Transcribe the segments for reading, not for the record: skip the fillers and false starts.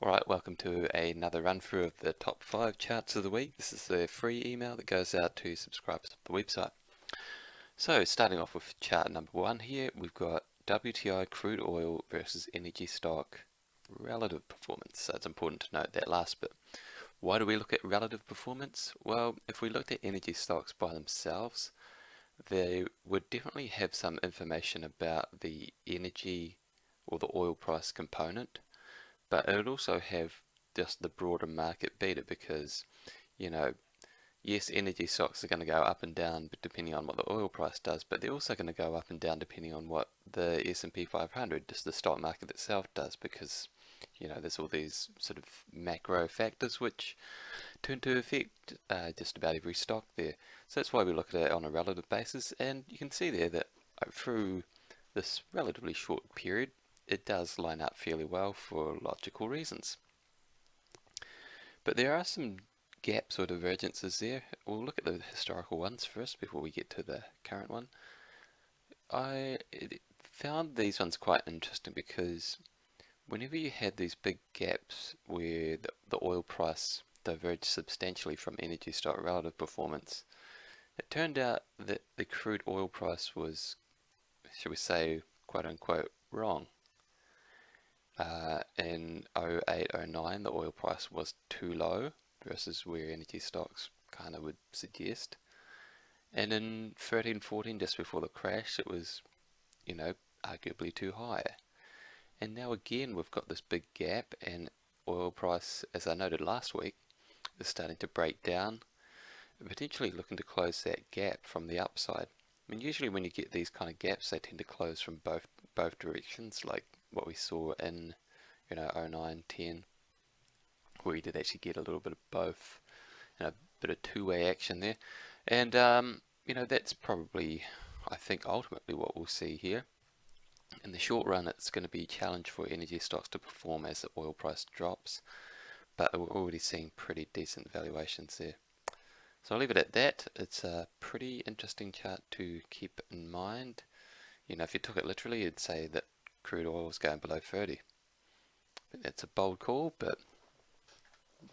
Alright, welcome to another run through of the top 5 charts of the week. This is a free email that goes out to subscribers of the website. So starting off with chart number 1 here, we've got WTI crude oil versus energy stock relative performance. So it's important to note that last bit. Why do we look at relative performance? Well, if we looked at energy stocks by themselves, they would definitely have some information about the energy or the oil price component, but it would also have just the broader market beta because, you know, yes, energy stocks are going to go up and down depending on what the oil price does, but they're also going to go up and down depending on what the S&P 500, just the stock market itself, does, because, you know, there's all these sort of macro factors which tend to affect just about every stock there. So that's why we look at it on a relative basis, and you can see there that through this relatively short period, it does line up fairly well for logical reasons. But there are some gaps or divergences there. We'll look at the historical ones first before we get to the current one. I found these ones quite interesting because whenever you had these big gaps where the oil price diverged substantially from energy stock relative performance, it turned out that the crude oil price was, shall we say, quote unquote, wrong. In 08-09, the oil price was too low versus where energy stocks kind of would suggest. And in 13-14, just before the crash, it was, you know, arguably too high. And now again, we've got this big gap, and oil price, as I noted last week, is starting to break down, potentially looking to close that gap from the upside. I mean, usually when you get these kind of gaps, they tend to close from both directions, like what we saw in, you know, 09-10, where you did actually get a little bit of both, you know, a bit of two-way action there. And you know, that's probably, I think, ultimately what we'll see here. In the short run, it's going to be a challenge for energy stocks to perform as the oil price drops, but we're already seeing pretty decent valuations there. So I'll leave it at that. It's a pretty interesting chart to keep in mind. You know, if you took it literally, you'd say that crude oil is going below 30. It's a bold call, but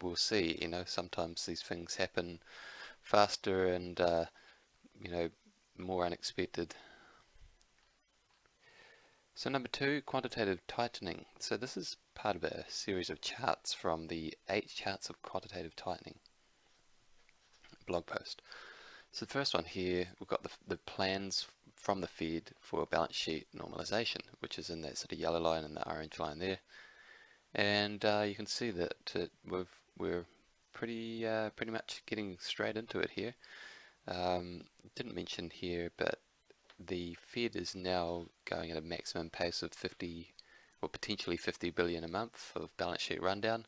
we'll see. You know, sometimes these things happen faster and, you know, more unexpected. So number 2, quantitative tightening. So this is part of a series of charts from the 8 charts of quantitative tightening blog post. So the first one here, we've got the plans from the Fed for balance sheet normalization, which is in that sort of yellow line and the orange line there. And you can see that we're pretty much getting straight into it here. Didn't mention here, but the Fed is now going at a maximum pace of 50, or potentially 50 billion a month of balance sheet rundown.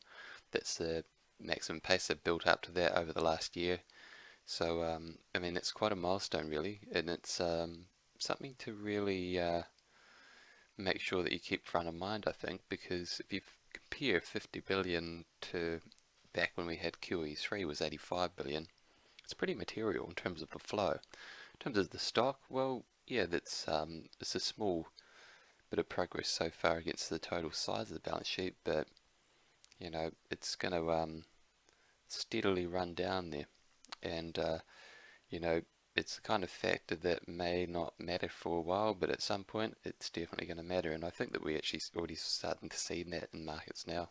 That's the maximum pace. They've built up to that over the last year. So, I mean, it's quite a milestone really, and it's something to really make sure that you keep front of mind, I think, because if you compare 50 billion to back when we had QE3 was 85 billion, it's pretty material in terms of the flow. In terms of the stock, well, yeah, that's it's a small bit of progress so far against the total size of the balance sheet, but you know, it's going to steadily run down there. And you know, it's the kind of factor that may not matter for a while, but at some point it's definitely going to matter, and I think that we're actually already starting to see that in markets now.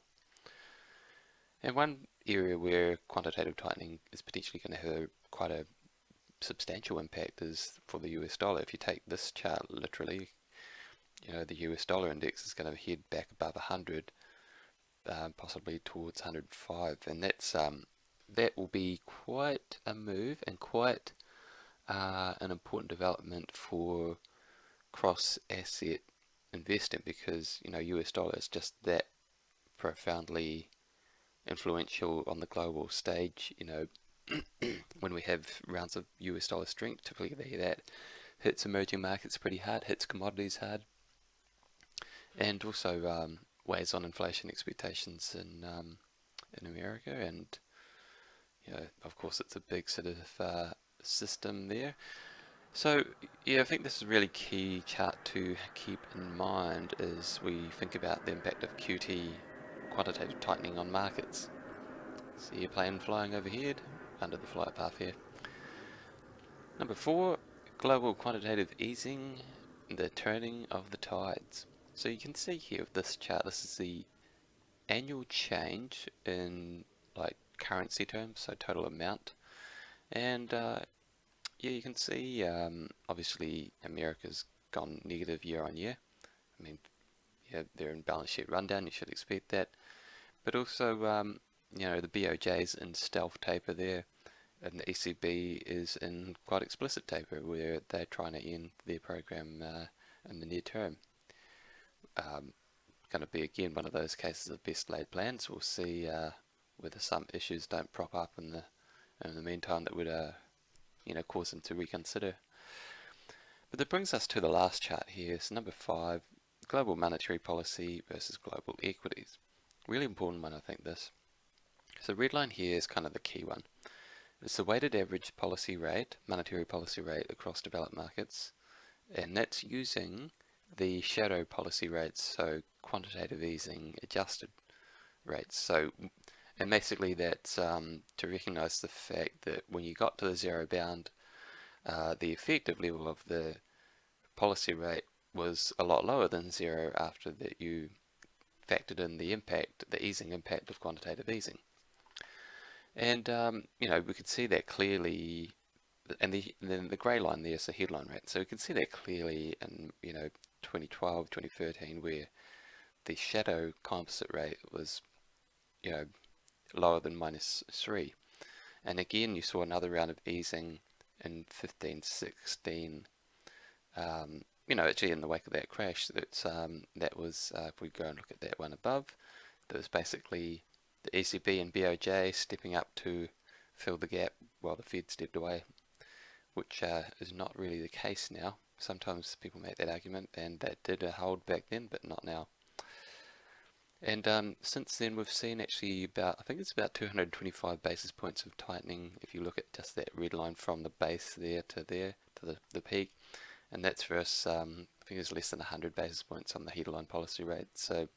And one area where quantitative tightening is potentially going to have quite a substantial impact is for the US dollar. If you take this chart literally, you know, the US dollar index is going to head back above 100, possibly towards 105, and that's that will be quite a move and quite an important development for cross-asset investing, because, you know, US dollar is just that profoundly influential on the global stage. You know, when we have rounds of US dollar strength, typically that hits emerging markets pretty hard, hits commodities hard, and also weighs on inflation expectations in America. And you know, of course, it's a big sort of system there. So yeah, I think this is a really key chart to keep in mind as we think about the impact of QT quantitative tightening on markets. See your plane flying overhead under the flight path here. Number 4, global quantitative easing, the turning of the tides. So you can see here with this chart, this is the annual change in like currency terms, so total amount. And yeah, you can see obviously America's gone negative year on year. I mean, yeah, they're in balance sheet rundown, you should expect that. But also, you know, the BOJ's in stealth taper there, and the ECB is in quite explicit taper, where they're trying to end their program in the near term. Going to be again one of those cases of best laid plans. We'll see whether some issues don't prop up in the meantime that would you know, cause them to reconsider. But that brings us to the last chart here. So number 5, global monetary policy versus global equities. Really important one, I think, this. So the red line here is kind of the key one. It's the weighted average policy rate, monetary policy rate across developed markets, and that's using the shadow policy rates, so quantitative easing adjusted rates. So, and basically that's to recognize the fact that when you got to the zero bound, the effective level of the policy rate was a lot lower than zero after that you factored in the impact, the easing impact of quantitative easing. And you know, we could see that clearly, and then the grey line there is the headline rate. So we can see that clearly in, you know, 2012, 2013, where the shadow composite rate was, you know, lower than -3. And again, you saw another round of easing in 15, 16. You know, actually in the wake of that crash, that was, if we go and look at that one above, that was basically the ECB and BOJ stepping up to fill the gap while the Fed stepped away, which is not really the case now. Sometimes people make that argument, and that did hold back then, but not now. And since then we've seen actually about, I think it's about 225 basis points of tightening if you look at just that red line from the base there to the peak, and that's versus I think it's less than 100 basis points on the headline policy rate. So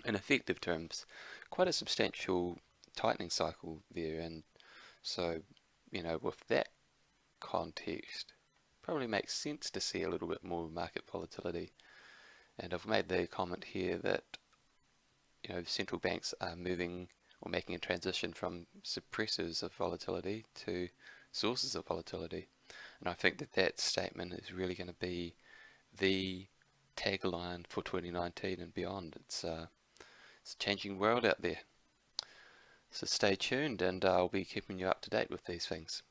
in effective terms, quite a substantial tightening cycle there. And so, you know, with that context, probably makes sense to see a little bit more market volatility. And I've made the comment here that, you know, central banks are moving or making a transition from suppressors of volatility to sources of volatility. And I think that that statement is really going to be the tagline for 2019 and beyond. It's a changing world out there. So stay tuned, and I'll be keeping you up to date with these things.